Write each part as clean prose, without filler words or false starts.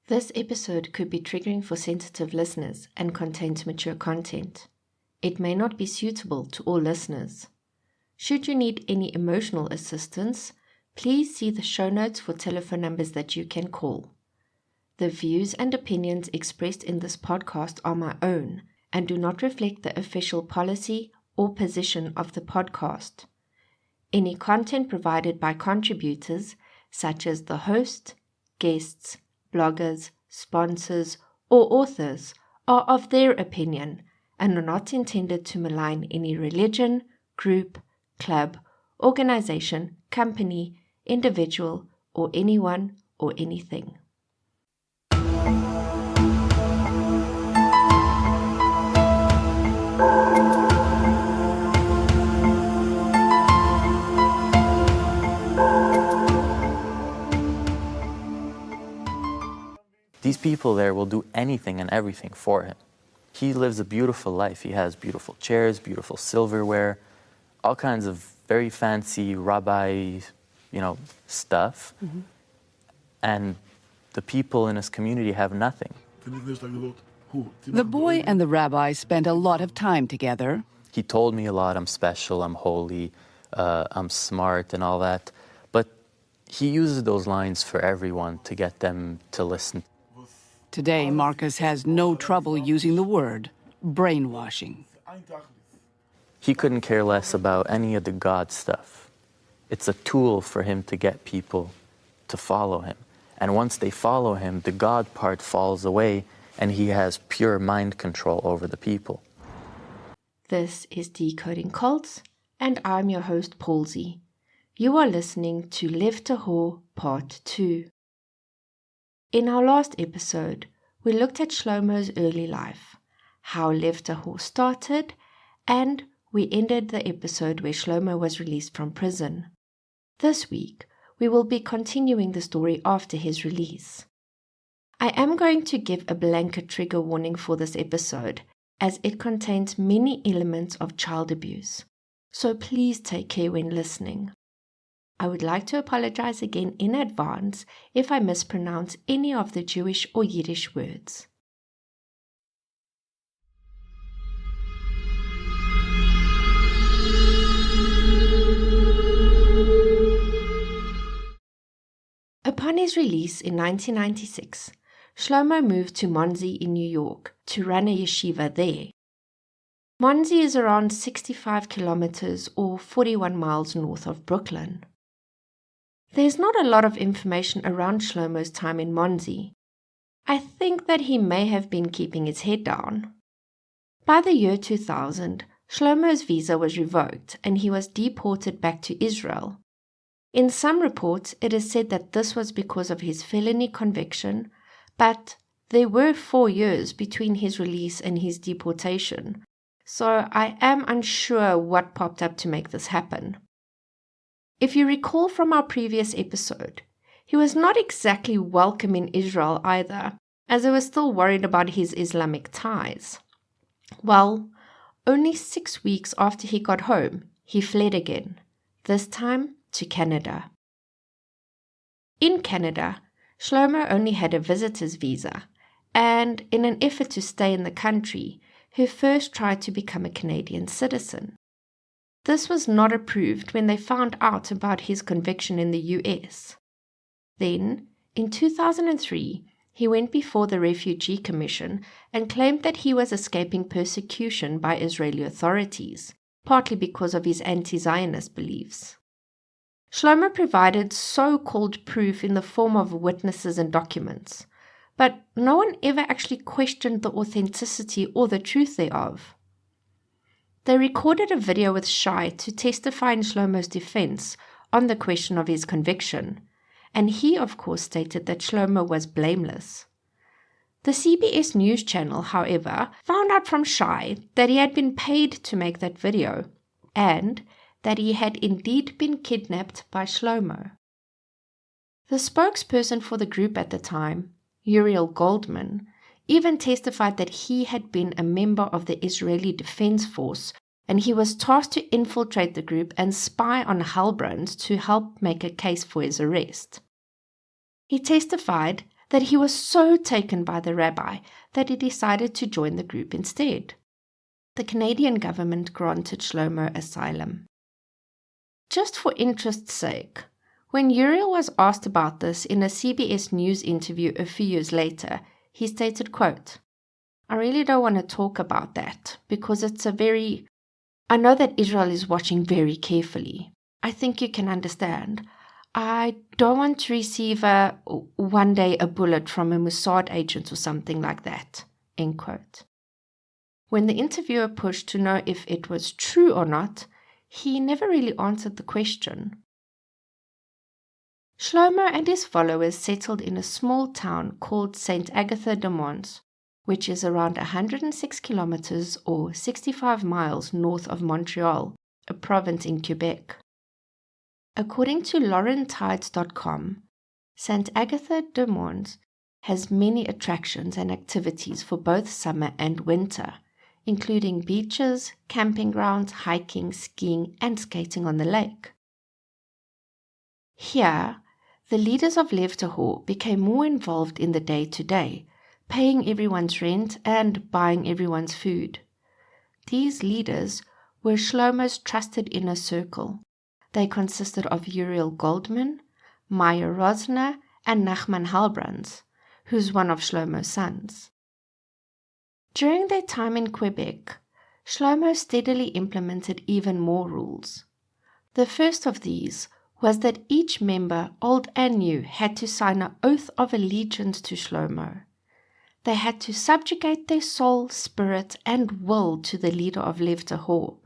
This episode could be triggering for sensitive listeners and contains mature content. It may not be suitable to all listeners. Should you need any emotional assistance, please see the show notes for telephone numbers that you can call. The views and opinions expressed in this podcast are my own and do not reflect the official policy or position of the podcast. Any content provided by contributors, such as the host, guests, bloggers, sponsors, or authors, are of their opinion and are not intended to malign any religion, group, club, organization, company, individual, or anyone or anything. These people there will do anything and everything for him. He lives a beautiful life. He has beautiful chairs, beautiful silverware, all kinds of very fancy rabbi, stuff. Mm-hmm. And the people in his community have nothing. The boy and the rabbi spent a lot of time together. He told me a lot. I'm special, I'm holy, I'm smart and all that. But he uses those lines for everyone to get them to listen. Today, Marcus has no trouble using the word brainwashing. He couldn't care less about any of the God stuff. It's a tool for him to get people to follow him. And once they follow him, the God part falls away and he has pure mind control over the people. This is Decoding Cults, and I'm your host, Palsy. You are listening to Tahor Part 2. In our last episode, we looked at Shlomo's early life, how Tahor started, and we ended the episode where Shlomo was released from prison. This week, we will be continuing the story after his release. I am going to give a blanket trigger warning for this episode, as it contains many elements of child abuse, so please take care when listening. I would like to apologize again in advance if I mispronounce any of the Jewish or Yiddish words. Upon his release in 1996, Shlomo moved to Monsey in New York to run a yeshiva there. Monsey is around 65 kilometers or 41 miles north of Brooklyn. There's not a lot of information around Shlomo's time in Monsey. I think that he may have been keeping his head down. By the year 2000, Shlomo's visa was revoked and he was deported back to Israel. In some reports, it is said that this was because of his felony conviction, but there were 4 years between his release and his deportation, so I am unsure what popped up to make this happen. If you recall from our previous episode, he was not exactly welcome in Israel either, as they were still worried about his Islamic ties. Well, only 6 weeks after he got home, he fled again, this time to Canada. In Canada, Shlomo only had a visitor's visa, and in an effort to stay in the country, he first tried to become a Canadian citizen. This was not approved when they found out about his conviction in the US. Then, in 2003, he went before the Refugee Commission and claimed that he was escaping persecution by Israeli authorities, partly because of his anti-Zionist beliefs. Shlomo provided so-called proof in the form of witnesses and documents, but no one ever actually questioned the authenticity or the truth thereof. They recorded a video with Shai to testify in Shlomo's defense on the question of his conviction, and he, of course, stated that Shlomo was blameless. The CBS News channel, however, found out from Shai that he had been paid to make that video, and that he had indeed been kidnapped by Shlomo. The spokesperson for the group at the time, Uriel Goldman, even testified that he had been a member of the Israeli Defense Force and he was tasked to infiltrate the group and spy on Halbrand to help make a case for his arrest. He testified that he was so taken by the rabbi that he decided to join the group instead. The Canadian government granted Shlomo asylum. Just for interest's sake, when Uriel was asked about this in a CBS News interview a few years later, he stated, quote, "I really don't want to talk about that because I know that Israel is watching very carefully. I think you can understand. I don't want to receive one day a bullet from a Mossad agent or something like that." End quote. When the interviewer pushed to know if it was true or not, he never really answered the question. Shlomo and his followers settled in a small town called St. Agatha de Mons, which is around 106 kilometers or 65 miles north of Montreal, a province in Quebec. According to laurentides.com, St. Agatha de Mons has many attractions and activities for both summer and winter, including beaches, camping grounds, hiking, skiing, and skating on the lake. Here, the leaders of Lev Tahor became more involved in the day-to-day, paying everyone's rent and buying everyone's food. These leaders were Shlomo's trusted inner circle. They consisted of Uriel Goldman, Maya Rosner, and Nachman Halbrands, who's one of Shlomo's sons. During their time in Quebec, Shlomo steadily implemented even more rules. The first of these was that each member, old and new, had to sign an oath of allegiance to Shlomo. They had to subjugate their soul, spirit, and will to the leader of Lev Tahor.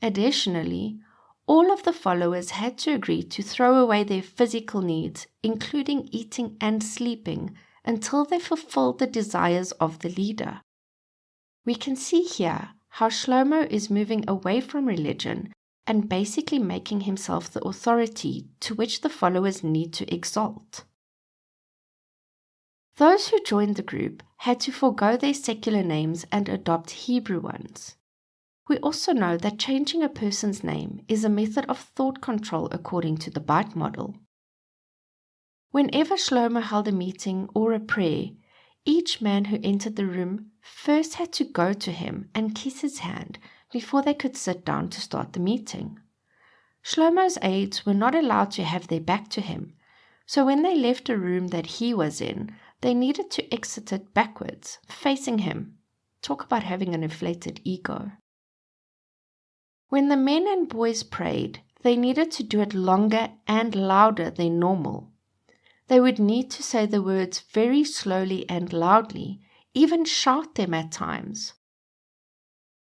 Additionally, all of the followers had to agree to throw away their physical needs, including eating and sleeping, until they fulfilled the desires of the leader. We can see here how Shlomo is moving away from religion and basically making himself the authority to which the followers need to exalt. Those who joined the group had to forego their secular names and adopt Hebrew ones. We also know that changing a person's name is a method of thought control according to the byte model. Whenever Shlomo held a meeting or a prayer, each man who entered the room first had to go to him and kiss his hand before they could sit down to start the meeting. Shlomo's aides were not allowed to have their back to him, so when they left a room that he was in, they needed to exit it backwards, facing him. Talk about having an inflated ego. When the men and boys prayed, they needed to do it longer and louder than normal. They would need to say the words very slowly and loudly, even shout them at times.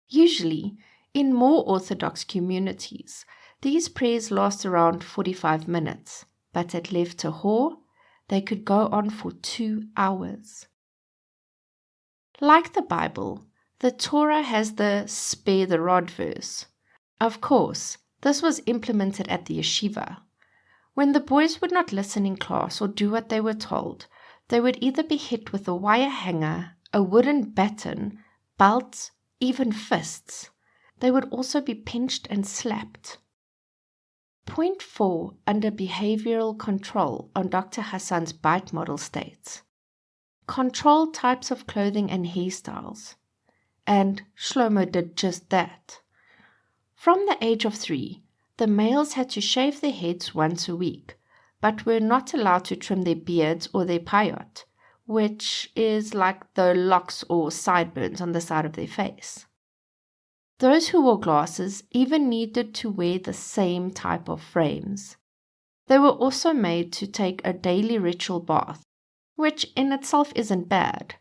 Usually, in more Orthodox communities, these prayers last around 45 minutes, but at Lev Tahor, they could go on for 2 hours. Like the Bible, the Torah has the spare the rod verse. Of course, this was implemented at the yeshiva. When the boys would not listen in class or do what they were told, they would either be hit with a wire hanger, a wooden baton, belts, even fists. They would also be pinched and slapped. Point 4 under behavioral control on Dr. Hassan's byte model states, control types of clothing and hairstyles. And Shlomo did just that. From the age of 3, the males had to shave their heads once a week, but were not allowed to trim their beards or their payot, which is like the locks or sideburns on the side of their face. Those who wore glasses even needed to wear the same type of frames. They were also made to take a daily ritual bath, which in itself isn't bad,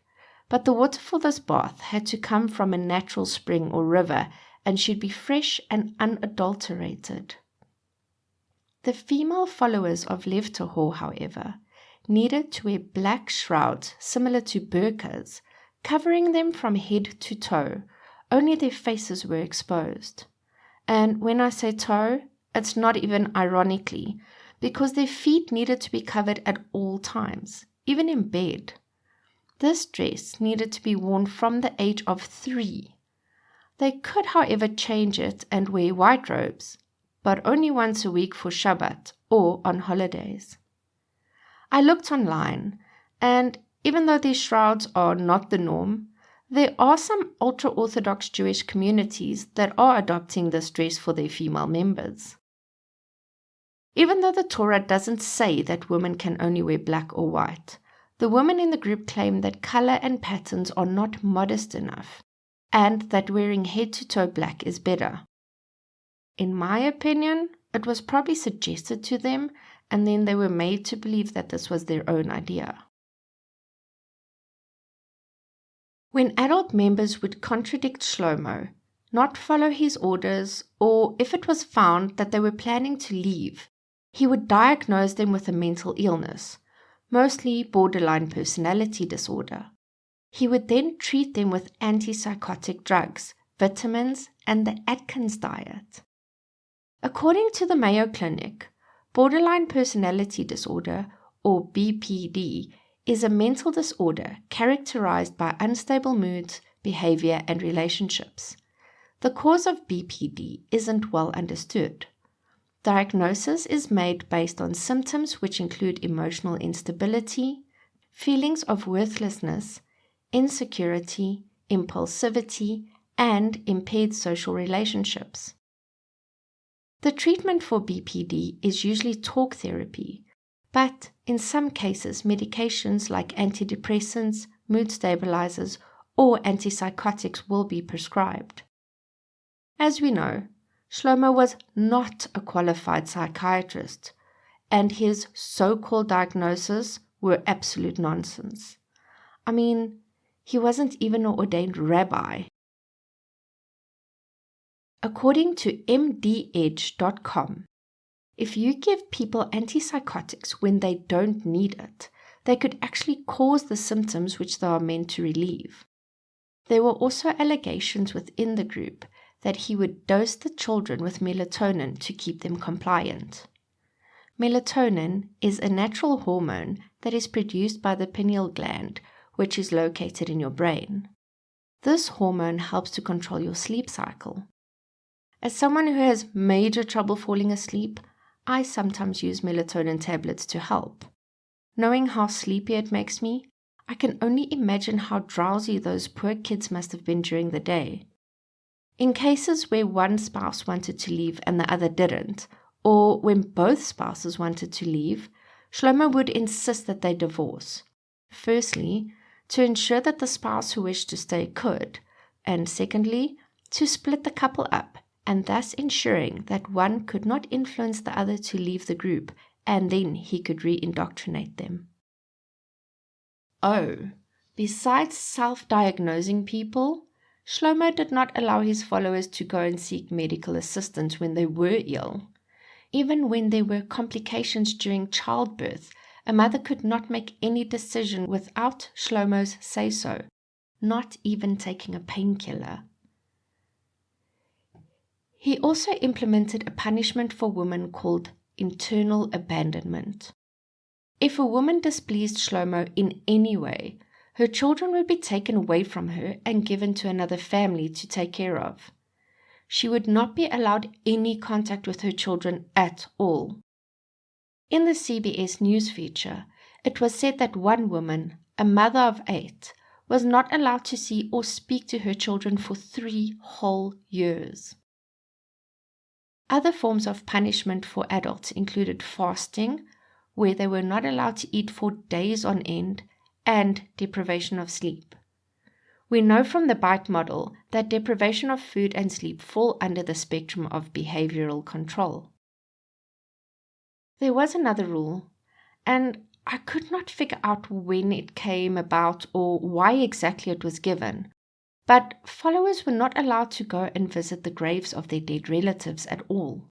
but the water for this bath had to come from a natural spring or river and should be fresh and unadulterated. The female followers of Lev Tahor, however, needed to wear black shrouds similar to burqas, covering them from head to toe. Only their faces were exposed. And when I say toe, it's not even ironically, because their feet needed to be covered at all times, even in bed. This dress needed to be worn from the age of 3. They could, however, change it and wear white robes, but only once a week for Shabbat or on holidays. I looked online, And even though these shrouds are not the norm, there are some ultra-Orthodox Jewish communities that are adopting this dress for their female members. Even though the Torah doesn't say that women can only wear black or white, the women in the group claim that color and patterns are not modest enough, and that wearing head-to-toe black is better. In my opinion, it was probably suggested to them, and then they were made to believe that this was their own idea. When adult members would contradict Shlomo, not follow his orders, or if it was found that they were planning to leave, he would diagnose them with a mental illness, mostly borderline personality disorder. He would then treat them with antipsychotic drugs, vitamins, and the Atkins diet. According to the Mayo Clinic, borderline personality disorder, or BPD, is a mental disorder characterized by unstable moods, behavior, and relationships. The cause of BPD isn't well understood. Diagnosis is made based on symptoms which include emotional instability, feelings of worthlessness, insecurity, impulsivity, and impaired social relationships. The treatment for BPD is usually talk therapy, but in some cases medications like antidepressants, mood stabilizers, or antipsychotics will be prescribed. As we know, Shlomo was not a qualified psychiatrist, and his so-called diagnoses were absolute nonsense. I mean, he wasn't even an ordained rabbi. According to mdedge.com, if you give people antipsychotics when they don't need it, they could actually cause the symptoms which they are meant to relieve. There were also allegations within the group that he would dose the children with melatonin to keep them compliant. Melatonin is a natural hormone that is produced by the pineal gland, which is located in your brain. This hormone helps to control your sleep cycle. As someone who has major trouble falling asleep, I sometimes use melatonin tablets to help. Knowing how sleepy it makes me, I can only imagine how drowsy those poor kids must have been during the day. In cases where one spouse wanted to leave and the other didn't, or when both spouses wanted to leave, Shlomo would insist that they divorce. Firstly, to ensure that the spouse who wished to stay could, and secondly, to split the couple up, and thus ensuring that one could not influence the other to leave the group, and then he could re-indoctrinate them. Oh, besides self-diagnosing people, Shlomo did not allow his followers to go and seek medical assistance when they were ill. Even when there were complications during childbirth, a mother could not make any decision without Shlomo's say-so, not even taking a painkiller. He also implemented a punishment for women called internal abandonment. If a woman displeased Shlomo in any way, her children would be taken away from her and given to another family to take care of. She would not be allowed any contact with her children at all. In the CBS News feature, it was said that one woman, a mother of 8, was not allowed to see or speak to her children for 3 whole years. Other forms of punishment for adults included fasting, where they were not allowed to eat for days on end, and deprivation of sleep. We know from the BITE model that deprivation of food and sleep fall under the spectrum of behavioral control. There was another rule, and I could not figure out when it came about or why exactly it was given, but followers were not allowed to go and visit the graves of their dead relatives at all,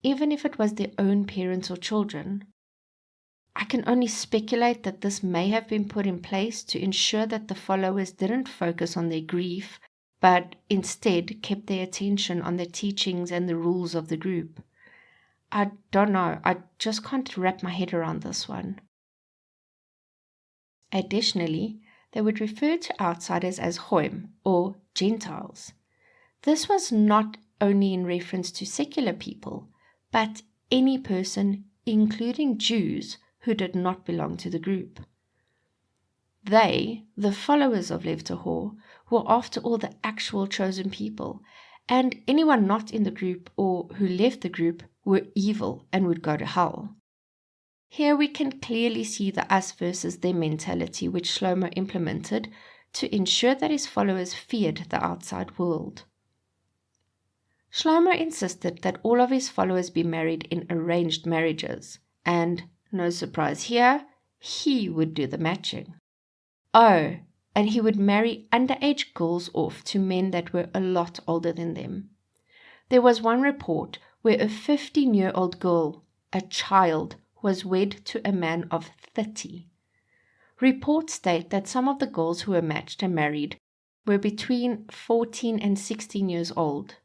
even if it was their own parents or children. I can only speculate that this may have been put in place to ensure that the followers didn't focus on their grief, but instead kept their attention on the teachings and the rules of the group. I don't know, I just can't wrap my head around this one. Additionally, they would refer to outsiders as Hoim, or Gentiles. This was not only in reference to secular people, but any person, including Jews, who did not belong to the group. They, the followers of Lev Tahor, were after all the actual chosen people, and anyone not in the group or who left the group were evil and would go to hell. Here we can clearly see the us versus them mentality which Shlomo implemented to ensure that his followers feared the outside world. Shlomo insisted that all of his followers be married in arranged marriages, and, no surprise here, he would do the matching. Oh, and he would marry underage girls off to men that were a lot older than them. There was one report where a 15-year-old girl, a child, was wed to a man of 30. Reports state that some of the girls who were matched and married were between 14 and 16 years old.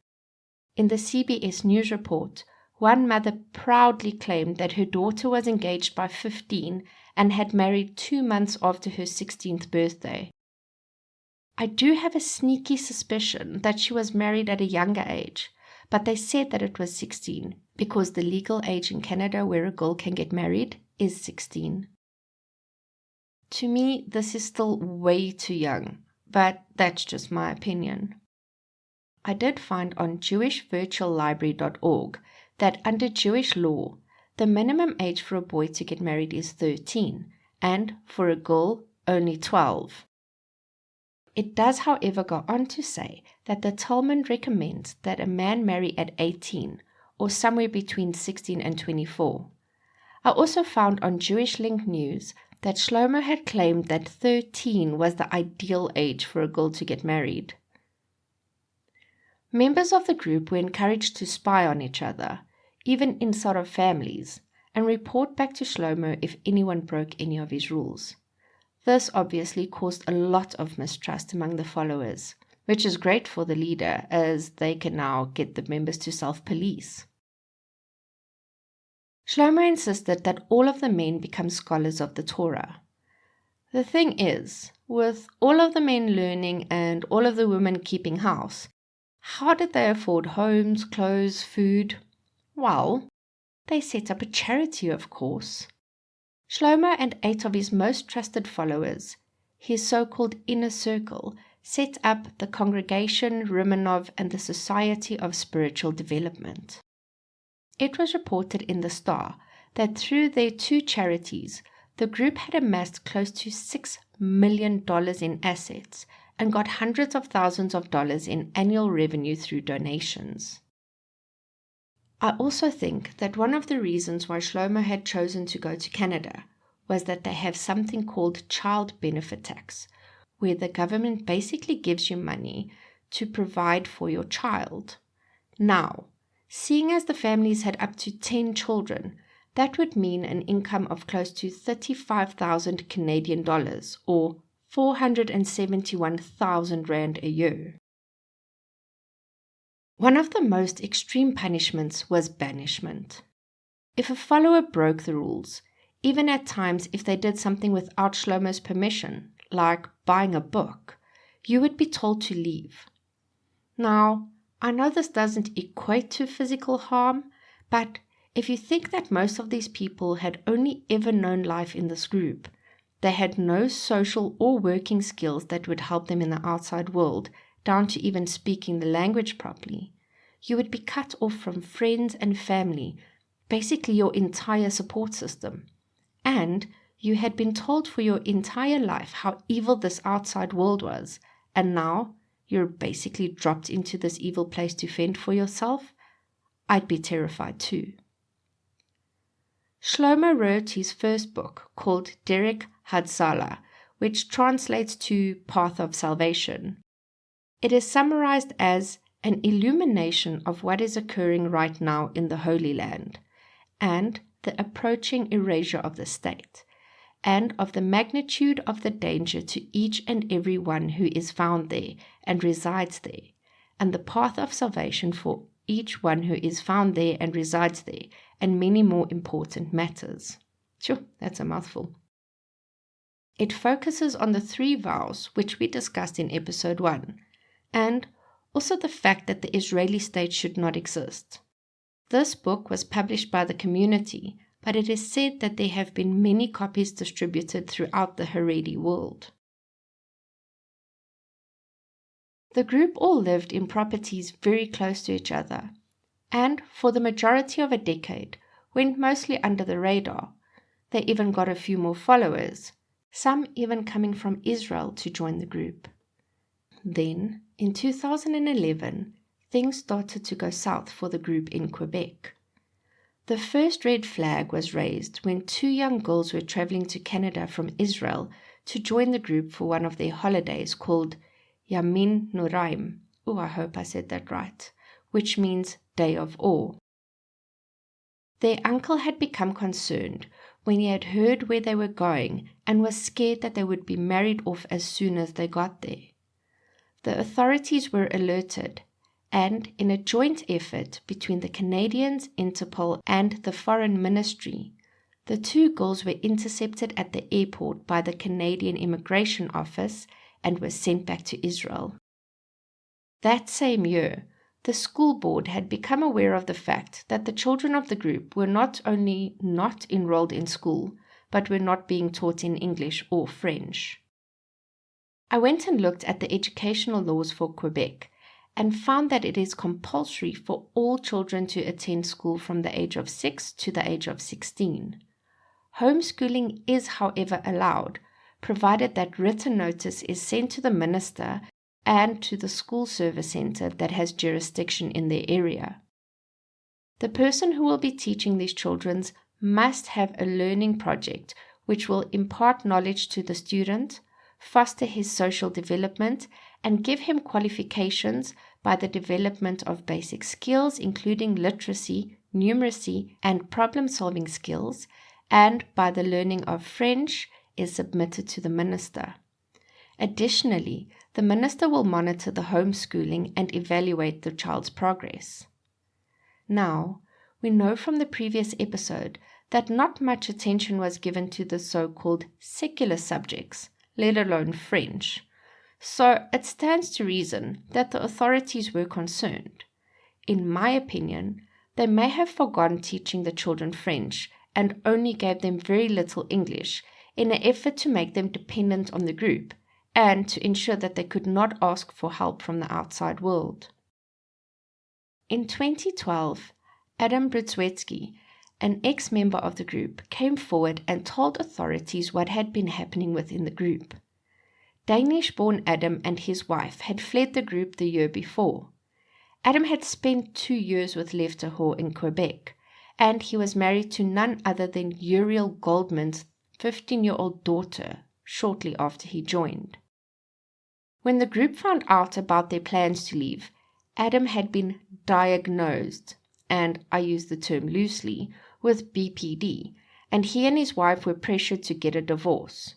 In the CBS News report, one mother proudly claimed that her daughter was engaged by 15 and had married 2 months after her 16th birthday. I do have a sneaky suspicion that she was married at a younger age, but they said that it was 16 because the legal age in Canada where a girl can get married is 16. To me, this is still way too young, but that's just my opinion. I did find on jewishvirtuallibrary.org that under Jewish law, the minimum age for a boy to get married is 13, and for a girl, only 12. It does, however, go on to say that the Talmud recommends that a man marry at 18, or somewhere between 16 and 24. I also found on Jewish Link News that Shlomo had claimed that 13 was the ideal age for a girl to get married. Members of the group were encouraged to spy on each other, even inside of families, and report back to Shlomo if anyone broke any of his rules. This obviously caused a lot of mistrust among the followers, which is great for the leader as they can now get the members to self-police. Shlomo insisted that all of the men become scholars of the Torah. The thing is, with all of the men learning and all of the women keeping house, how did they afford homes, clothes, food? Well, they set up a charity, of course. Shlomo and 8 of his most trusted followers, his so-called inner circle, set up the Congregation Romanov and the Society of Spiritual Development. It was reported in the Star that through their 2 charities, the group had amassed close to $6 million in assets and got hundreds of thousands of dollars in annual revenue through donations. I also think that one of the reasons why Shlomo had chosen to go to Canada was that they have something called child benefit tax, where the government basically gives you money to provide for your child. Now, seeing as the families had up to 10 children, that would mean an income of close to 35,000 Canadian dollars or 471,000 rand a year. One of the most extreme punishments was banishment. If a follower broke the rules, even at times if they did something without Shlomo's permission, like buying a book, you would be told to leave. Now, I know this doesn't equate to physical harm, but if you think that most of these people had only ever known life in this group, they had no social or working skills that would help them in the outside world, down to even speaking the language properly, you would be cut off from friends and family, basically your entire support system. And you had been told for your entire life how evil this outside world was, and now you're basically dropped into this evil place to fend for yourself. I'd be terrified too. Shlomo wrote his first book called Derek Hadsala, which translates to Path of Salvation. It is summarized as an illumination of what is occurring right now in the Holy Land, and the approaching erasure of the state, and of the magnitude of the danger to each and every one who is found there and resides there, and the path of salvation for each one who is found there and resides there, and many more important matters. Sure, that's a mouthful. It focuses on the 3 vows which we discussed in episode 1, and also the fact that the Israeli state should not exist. This book was published by the community, but it is said that there have been many copies distributed throughout the Haredi world. The group all lived in properties very close to each other, and for the majority of a decade went mostly under the radar. They even got a few more followers, some even coming from Israel to join the group. Then, in 2011, things started to go south for the group in Quebec. The first red flag was raised when 2 young girls were traveling to Canada from Israel to join the group for one of their holidays called Yamin Noraim. Oh, I hope I said that right, which means Day of Awe. Their uncle had become concerned when he had heard where they were going and was scared that they would be married off as soon as they got there. The authorities were alerted, and in a joint effort between the Canadians, Interpol, and the Foreign Ministry, the 2 girls were intercepted at the airport by the Canadian Immigration Office and were sent back to Israel. That same year, the school board had become aware of the fact that the children of the group were not only not enrolled in school, but were not being taught in English or French. I went and looked at the educational laws for Quebec and found that it is compulsory for all children to attend school from the age of 6 to the age of 16. Homeschooling is, however, allowed, provided that written notice is sent to the minister and to the school service center that has jurisdiction in their area. The person who will be teaching these children must have a learning project which will impart knowledge to the student, foster his social development, and give him qualifications by the development of basic skills including literacy, numeracy, and problem-solving skills, and by the learning of French is submitted to the minister. Additionally, the minister will monitor the homeschooling and evaluate the child's progress. Now, we know from the previous episode that not much attention was given to the so-called secular subjects, let alone French. So it stands to reason that the authorities were concerned. In my opinion, they may have forgotten teaching the children French and only gave them very little English in an effort to make them dependent on the group and to ensure that they could not ask for help from the outside world. In 2012, Adam Brzezinski, an ex-member of the group, came forward and told authorities what had been happening within the group. Danish-born Adam and his wife had fled the group the year before. Adam had spent 2 years with Tahor in Quebec, and he was married to none other than Uriel Goldman's 15-year-old daughter shortly after he joined. When the group found out about their plans to leave, Adam had been diagnosed, and I use the term loosely, with BPD, and he and his wife were pressured to get a divorce.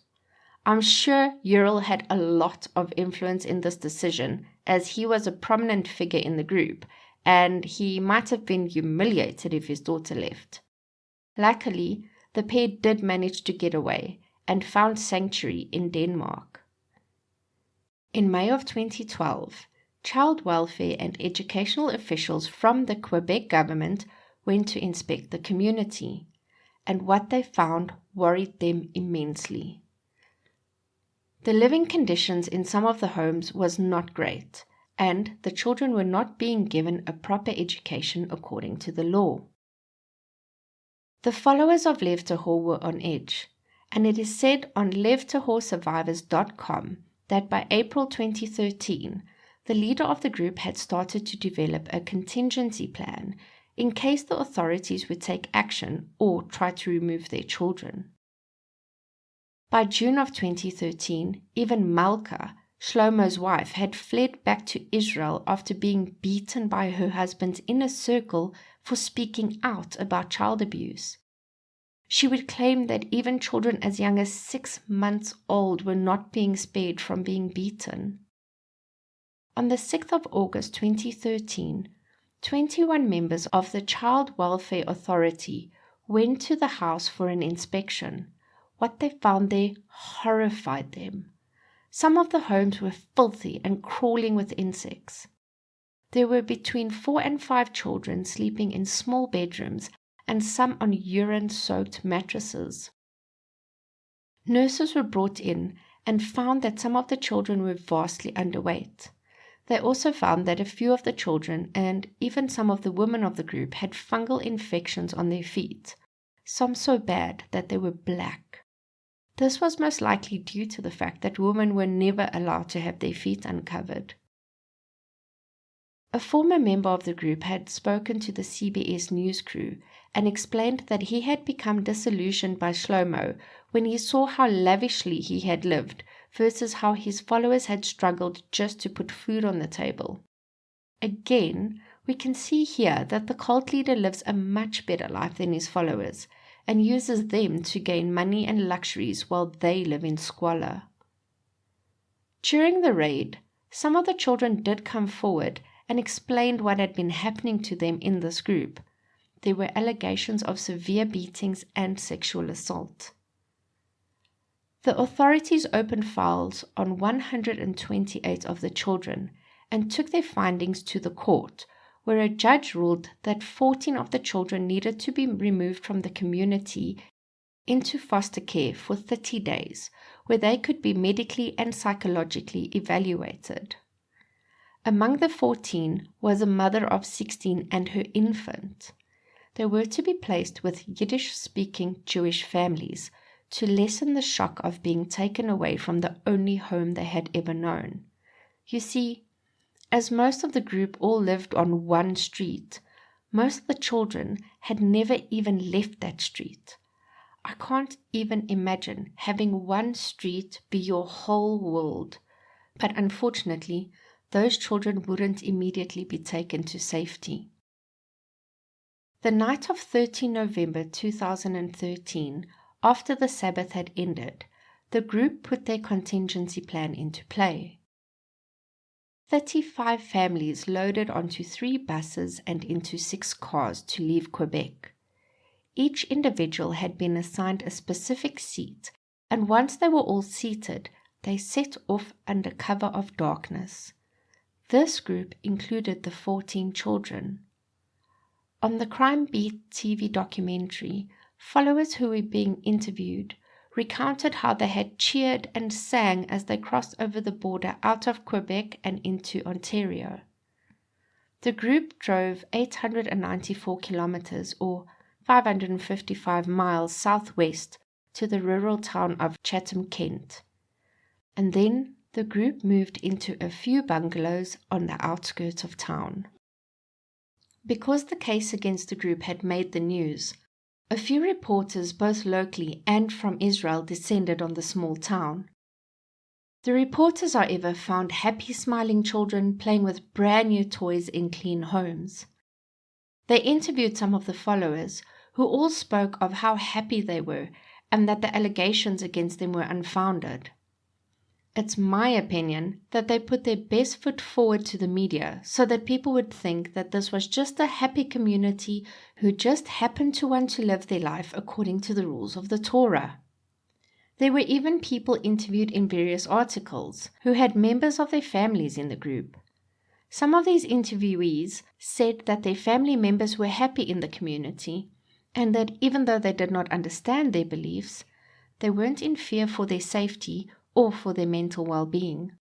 I'm sure Uriel had a lot of influence in this decision, as he was a prominent figure in the group, and he might have been humiliated if his daughter left. Luckily, the pair did manage to get away and found sanctuary in Denmark. In May of 2012, child welfare and educational officials from the Quebec government went to inspect the community, and what they found worried them immensely. The living conditions in some of the homes was not great, and the children were not being given a proper education according to the law. The followers of Tahor were on edge, and it is said on LevTahorSurvivors.com that by April 2013, the leader of the group had started to develop a contingency plan in case the authorities would take action or try to remove their children. By June of 2013, even Malka, Shlomo's wife, had fled back to Israel after being beaten by her husband's inner circle for speaking out about child abuse. She would claim that even children as young as 6 months old were not being spared from being beaten. On the 6th of August 2013, 21 members of the Child Welfare Authority went to the house for an inspection. What they found there horrified them. Some of the homes were filthy and crawling with insects. There were between 4 and 5 children sleeping in small bedrooms and some on urine-soaked mattresses. Nurses were brought in and found that some of the children were vastly underweight. They also found that a few of the children and even some of the women of the group had fungal infections on their feet, some so bad that they were black. This was most likely due to the fact that women were never allowed to have their feet uncovered. A former member of the group had spoken to the CBS news crew and explained that he had become disillusioned by Shlomo when he saw how lavishly he had lived versus how his followers had struggled just to put food on the table. Again, we can see here that the cult leader lives a much better life than his followers and uses them to gain money and luxuries while they live in squalor. During the raid, some of the children did come forward and explained what had been happening to them in this group. There were allegations of severe beatings and sexual assault. The authorities opened files on 128 of the children and took their findings to the court, where a judge ruled that 14 of the children needed to be removed from the community into foster care for 30 days, where they could be medically and psychologically evaluated. Among the 14 was a mother of 16 and her infant. They were to be placed with Yiddish-speaking Jewish families to lessen the shock of being taken away from the only home they had ever known. You see, as most of the group all lived on one street, most of the children had never even left that street. I can't even imagine having one street be your whole world, but unfortunately, those children wouldn't immediately be taken to safety. The night of 13 November 2013, after the Sabbath had ended, the group put their contingency plan into play. 35 families loaded onto 3 buses and into 6 cars to leave Quebec. Each individual had been assigned a specific seat, and once they were all seated, they set off under cover of darkness. This group included the 14 children. On the Crime Beat TV documentary, followers who were being interviewed recounted how they had cheered and sang as they crossed over the border out of Quebec and into Ontario. The group drove 894 kilometers or 555 miles southwest to the rural town of Chatham, Kent. And then the group moved into a few bungalows on the outskirts of town. Because the case against the group had made the news, a few reporters both locally and from Israel descended on the small town. The reporters, however, found happy smiling children playing with brand new toys in clean homes. They interviewed some of the followers, who all spoke of how happy they were and that the allegations against them were unfounded. It's my opinion that they put their best foot forward to the media so that people would think that this was just a happy community who just happened to want to live their life according to the rules of the Torah. There were even people interviewed in various articles who had members of their families in the group. Some of these interviewees said that their family members were happy in the community and that even though they did not understand their beliefs, they weren't in fear for their safety or for their mental well-being.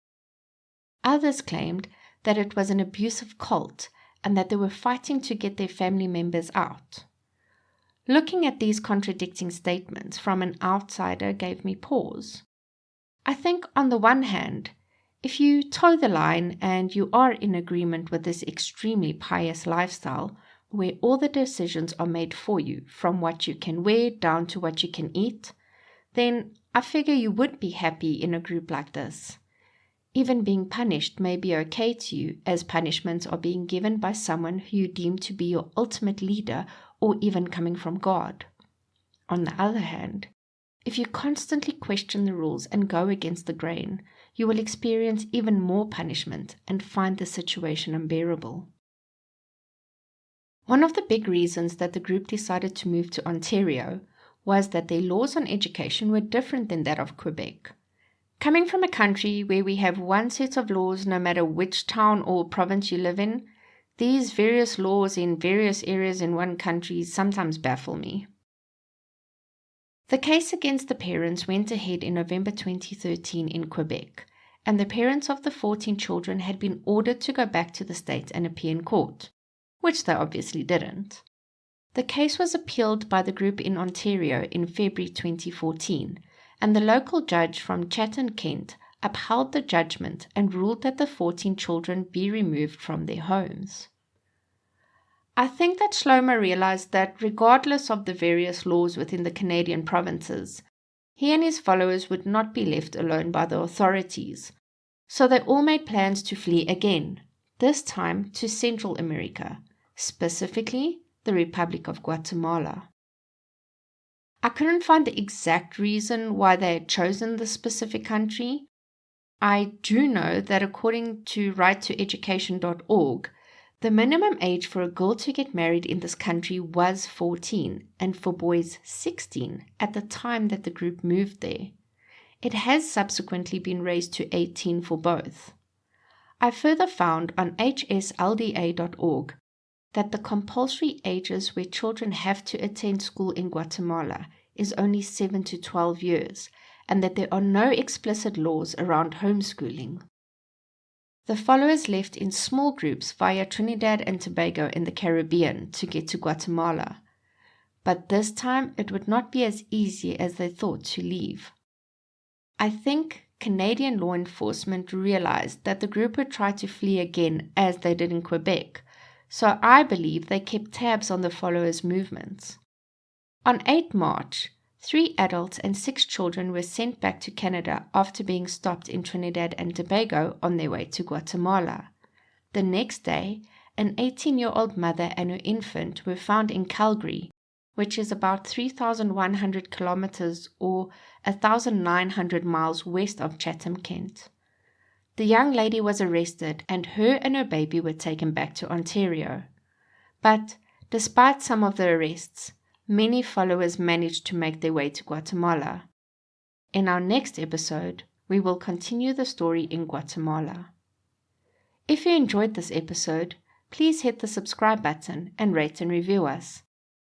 Others claimed that it was an abusive cult and that they were fighting to get their family members out. Looking at these contradicting statements from an outsider gave me pause. I think on the one hand, if you toe the line and you are in agreement with this extremely pious lifestyle, where all the decisions are made for you, from what you can wear down to what you can eat, then I figure you would be happy in a group like this. Even being punished may be okay to you, as punishments are being given by someone who you deem to be your ultimate leader or even coming from God. On the other hand, if you constantly question the rules and go against the grain, you will experience even more punishment and find the situation unbearable. One of the big reasons that the group decided to move to Ontario was that their laws on education were different than that of Quebec. Coming from a country where we have one set of laws no matter which town or province you live in, These various laws in various areas in one country sometimes baffle me. The case against the parents went ahead in November 2013 in Quebec, and the parents of the 14 children had been ordered to go back to the States and appear in court, which they obviously didn't. The case was appealed by the group in Ontario in February 2014, and the local judge from Chatham, Kent, upheld the judgment and ruled that the 14 children be removed from their homes. I think that Shlomo realized that regardless of the various laws within the Canadian provinces, he and his followers would not be left alone by the authorities, so they all made plans to flee again, this time to Central America, specifically the Republic of Guatemala. I couldn't find the exact reason why they had chosen this specific country. I do know that according to righttoeducation.org, the minimum age for a girl to get married in this country was 14 and for boys 16 at the time that the group moved there. It has subsequently been raised to 18 for both. I further found on hslda.org that the compulsory ages where children have to attend school in Guatemala is only 7 to 12 years, and that there are no explicit laws around homeschooling. The followers left in small groups via Trinidad and Tobago in the Caribbean to get to Guatemala, but this time it would not be as easy as they thought to leave. I think Canadian law enforcement realized that the group would try to flee again as they did in Quebec, so I believe they kept tabs on the followers' movements. On 8 March, 3 adults and 6 children were sent back to Canada after being stopped in Trinidad and Tobago on their way to Guatemala. The next day, an 18-year-old mother and her infant were found in Calgary, which is about 3,100 kilometers or 1,900 miles west of Chatham, Kent. The young lady was arrested and her baby were taken back to Ontario. But despite some of the arrests, many followers managed to make their way to Guatemala. In our next episode, we will continue the story in Guatemala. If you enjoyed this episode, please hit the subscribe button and rate and review us.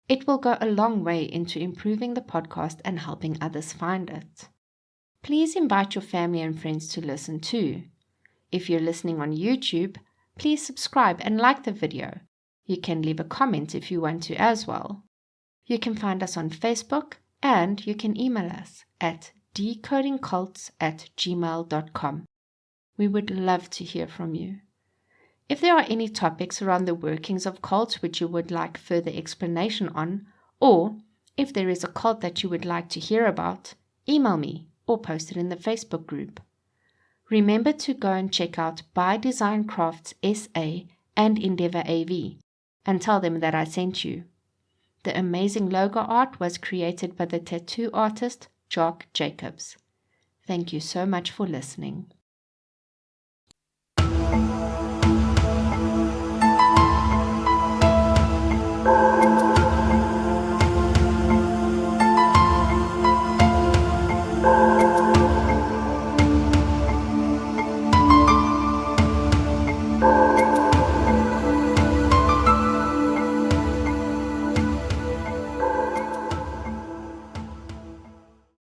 It will go a long way into improving the podcast and helping others find it. Please invite your family and friends to listen too. If you're listening on YouTube, please subscribe and like the video. You can leave a comment if you want to as well. You can find us on Facebook, and you can email us at decodingcults@gmail.com. We would love to hear from you. If there are any topics around the workings of cults which you would like further explanation on, or if there is a cult that you would like to hear about, email me or post it in the Facebook group. Remember to go and check out bydesigncraftssa and Endeavour AV and tell them that I sent you. The amazing logo art was created by the tattoo artist Jock Jacobs. Thank you so much for listening.